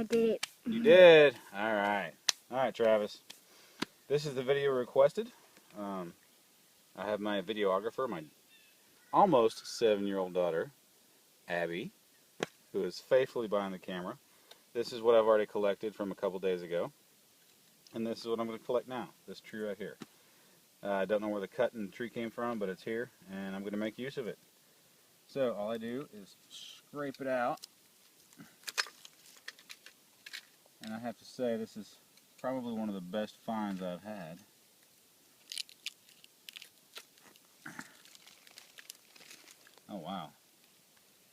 I did it. You did? Alright. Alright, Travis. This is the video requested. I have my videographer, my almost 7-year-old daughter, Abby, who is faithfully behind the camera. This is what I've already collected from a couple days ago. And this is what I'm going to collect now. This tree right here. I don't know where the cut in the tree came from, but it's here, and I'm going to make use of it. So all I do is scrape it out. And I have to say, this is probably one of the best finds I've had. Oh wow,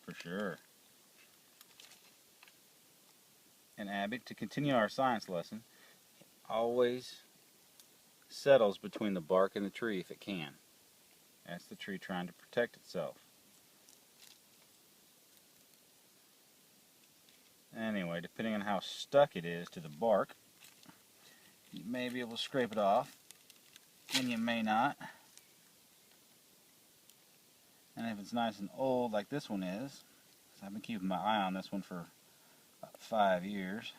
for sure. And Abby, to continue our science lesson, always settles between the bark and the tree if it can. That's the tree trying to protect itself. Anyway, depending on how stuck it is to the bark, you may be able to scrape it off, and you may not. And if it's nice and old like this one is, 'cause I've been keeping my eye on this one for about 5 years,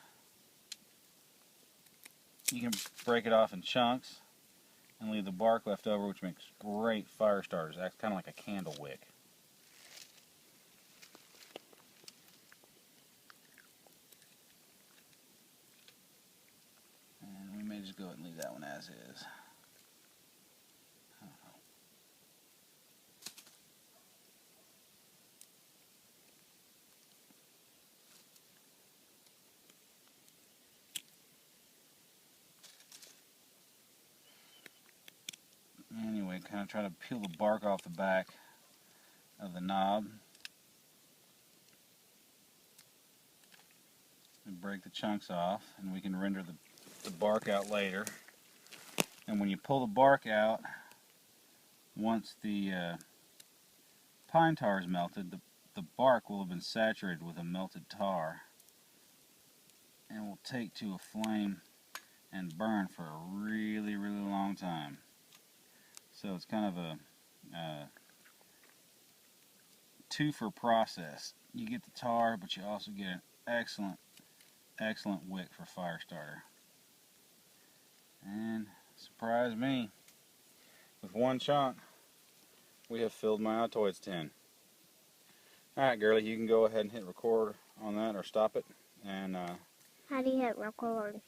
you can break it off in chunks and leave the bark left over, which makes great fire starters. Acts kind of like a candle wick. And we may just go ahead and leave that one as is. Anyway, kind of try to peel the bark off the back of the knob and break the chunks off, and we can render the bark out later. And when you pull the bark out, once the pine tar is melted, the bark will have been saturated with a melted tar and will take to a flame and burn for a really, really long time. So it's kind of a twofer process. You get the tar, but you also get an excellent wick for fire starter. And surprise me, with one chunk, we have filled my Altoids tin. Alright, girlie, you can go ahead and hit record on that or stop it. And How do you hit record?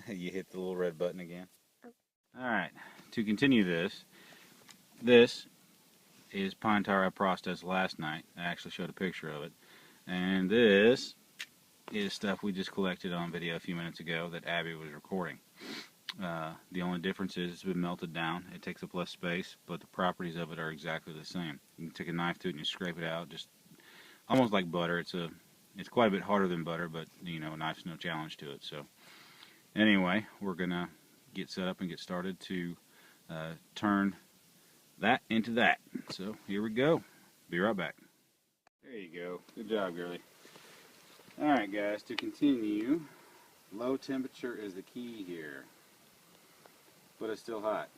you hit the little red button again. Okay. Alright, to continue this is pine tar I processed last night. I actually showed a picture of it. And this is stuff we just collected on video a few minutes ago that Abby was recording. The only difference is it's been melted down. It takes up less space, but the properties of it are exactly the same. You can take a knife to it and you scrape it out, just almost like butter. It's quite a bit harder than butter, but you know, a knife's no challenge to it. So anyway, we're gonna get set up and get started to turn that into that. So here we go. Be right back. There you go. Good job, girlie. Alright guys, to continue, low temperature is the key here. But it's still hot.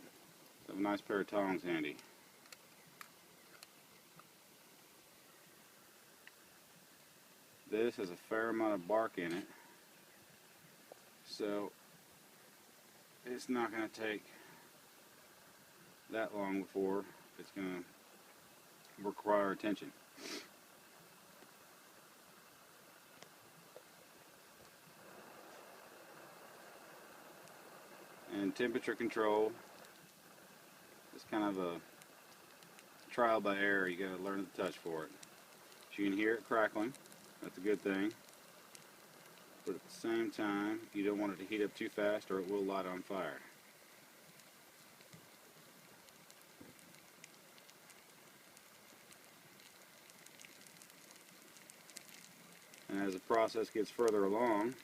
So a nice pair of tongs handy. This has a fair amount of bark in it. So it's not going to take that long before it's going to require attention. And temperature control is kind of a trial by error. You got to learn the touch for it. So you can hear it crackling. That's a good thing. But at the same time, you don't want it to heat up too fast or it will light on fire. And as the process gets further along,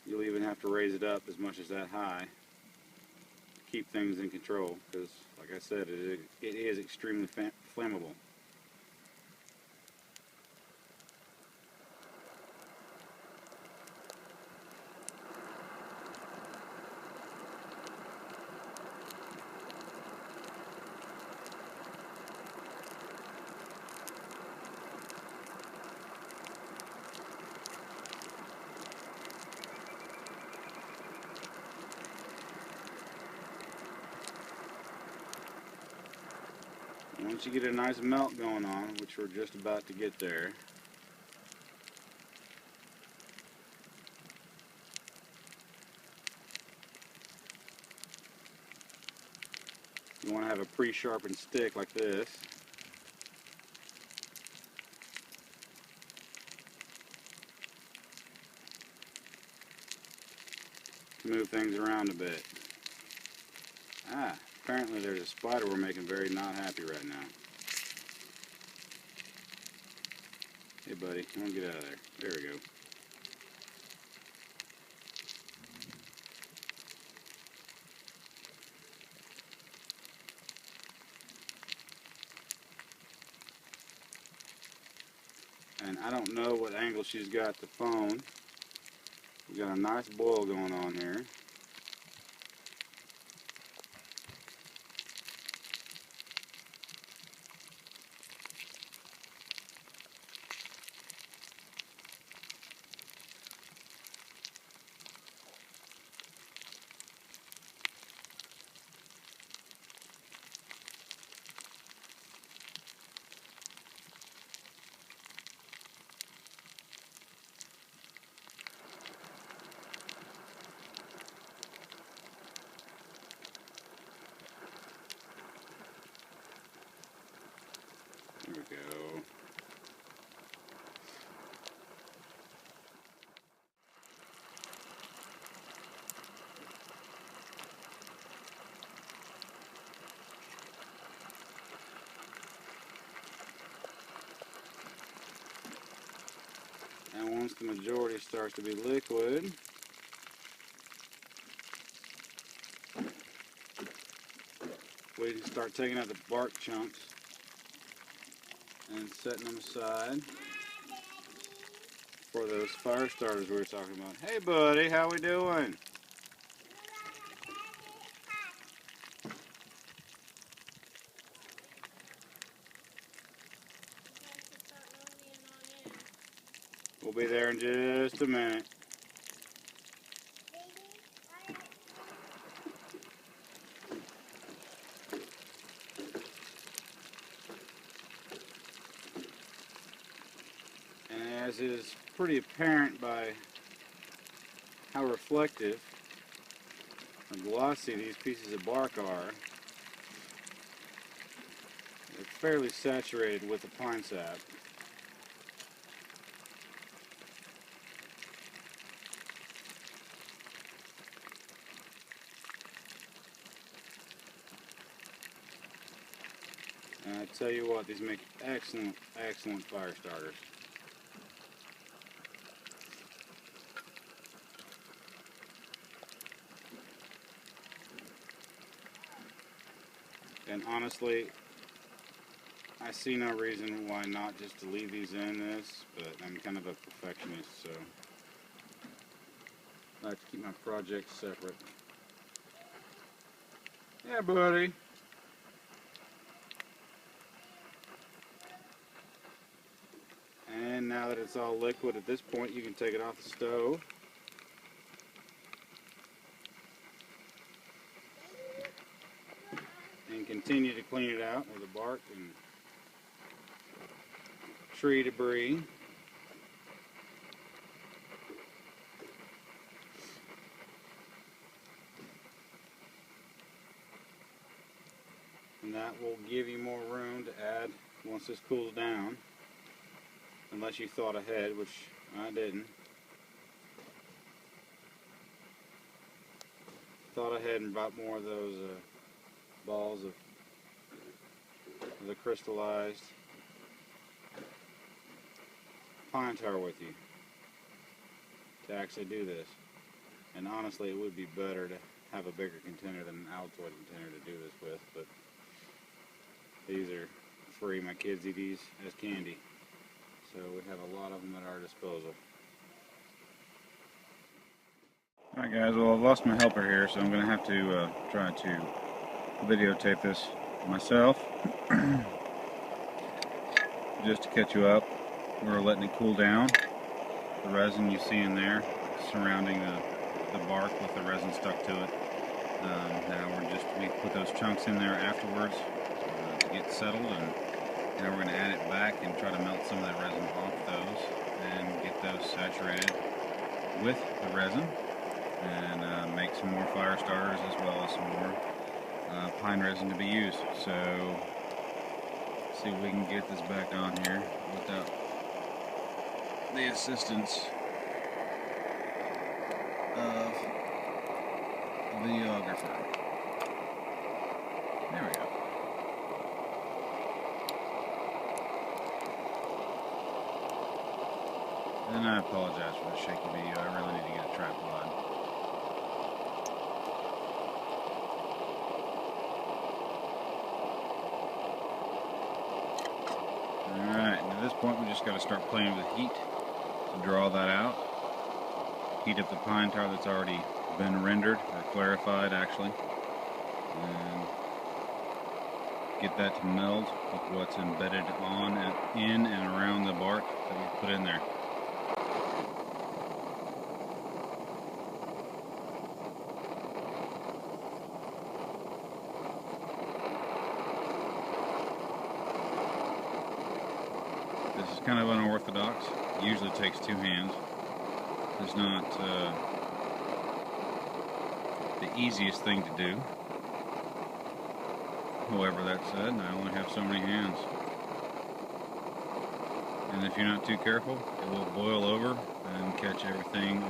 you'll even have to raise it up as much as that high to keep things in control, because like I said, it is extremely flammable. Once you get a nice melt going on, which we're just about to get there, you want to have a pre-sharpened stick like this. Move things around a bit. Apparently there's a spider we're making very not happy right now. Hey buddy, I want to get out of there. There we go. And I don't know what angle she's got the phone. We got a nice boil going on here. There we go. And once the majority starts to be liquid, we can start taking out the bark chunks and setting them aside for those fire starters we were talking about. Hey buddy, how we doing? We'll be there in just a minute. And as is pretty apparent by how reflective and glossy these pieces of bark are, they're fairly saturated with the pine sap. And I tell you what, these make excellent, excellent fire starters. And honestly, I see no reason why not just to leave these in this, but I'm kind of a perfectionist, so I like to keep my projects separate. Yeah, buddy. And now that it's all liquid at this point, you can take it off the stove. And continue to clean it out with the bark and tree debris. And that will give you more room to add once this cools down. Unless you thought ahead, which I didn't. Thought ahead and brought more of those balls of the crystallized pine tar with you to actually do this. And honestly, it would be better to have a bigger container than an Altoid container to do this with, but these are free. My kids eat these as candy, so we have a lot of them at our disposal. Alright guys, well I've lost my helper here, so I'm going to have to try to videotape this myself. Just to catch you up, we're letting it cool down. The resin you see in there surrounding the bark with the resin stuck to it. Now we put those chunks in there afterwards. So to get settled, and now we're going to add it back and try to melt some of that resin off those and get those saturated with the resin, and make some more fire starters as well as some more pine resin to be used. So let's see if we can get this back on here without the assistance of a videographer. There we go. And I apologize for the shaky video. I really need to get a tripod. Alright, and at this point we just got to start playing with heat to draw that out. Heat up the pine tar that's already been rendered, or clarified actually, and get that to meld with what's embedded on and in and around the bark that we put in there. This is kind of unorthodox. It usually takes two hands. It's not the easiest thing to do. However, that said, I only have so many hands. And if you're not too careful, it will boil over and catch everything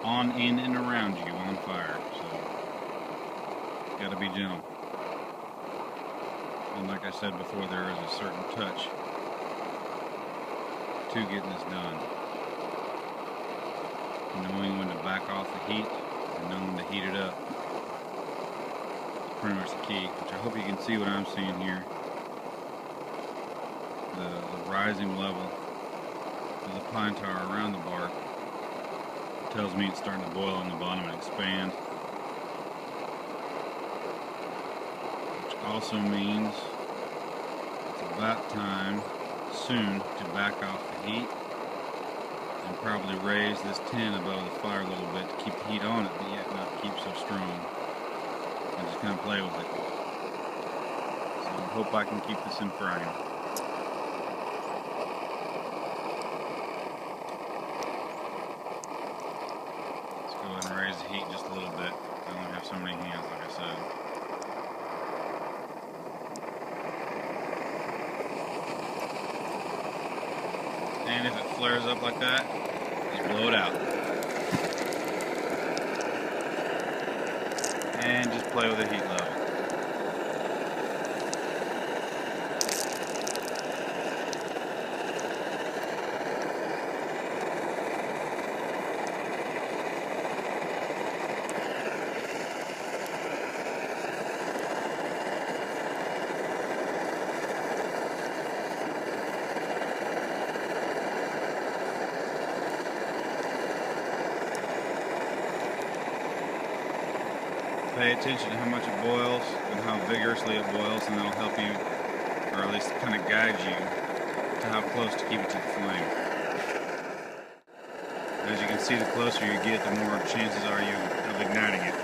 on, in, and around you on fire. So, got to be gentle. And like I said before, there is a certain touch to getting this done. Knowing when to back off the heat and knowing when to heat it up. Pretty much the key, which I hope you can see what I'm seeing here. The rising level of the pine tar around the bark tells me it's starting to boil on the bottom and expand. Which also means it's about time soon to back off the heat and probably raise this tin above the fire a little bit to keep the heat on it, but yet not keep so strong. And just kind of play with it. So I hope I can keep this in frame. Let's go ahead and raise the heat just a little bit. I only have so many hands, like I said. And if it flares up like that, just blow it out. And just play with the heat level. Pay attention to how much it boils and how vigorously it boils, and that'll help you, or at least kind of guide you to how close to keep it to the flame. As you can see, the closer you get, the more chances are you of igniting it.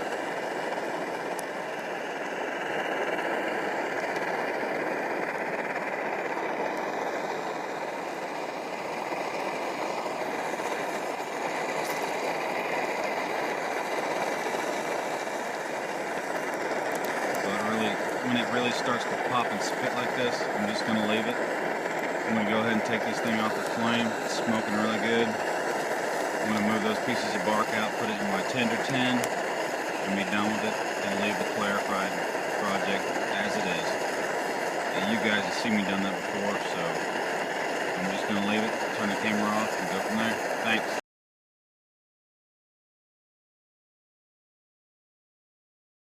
When it really starts to pop and spit like this, I'm just going to leave it. I'm going to go ahead and take this thing off the flame. It's smoking really good. I'm going to move those pieces of bark out, put it in my tinder tin, and be done with it, and leave the clarified project as it is. And you guys have seen me done that before, so I'm just going to leave it, turn the camera off, and go from there. Thanks.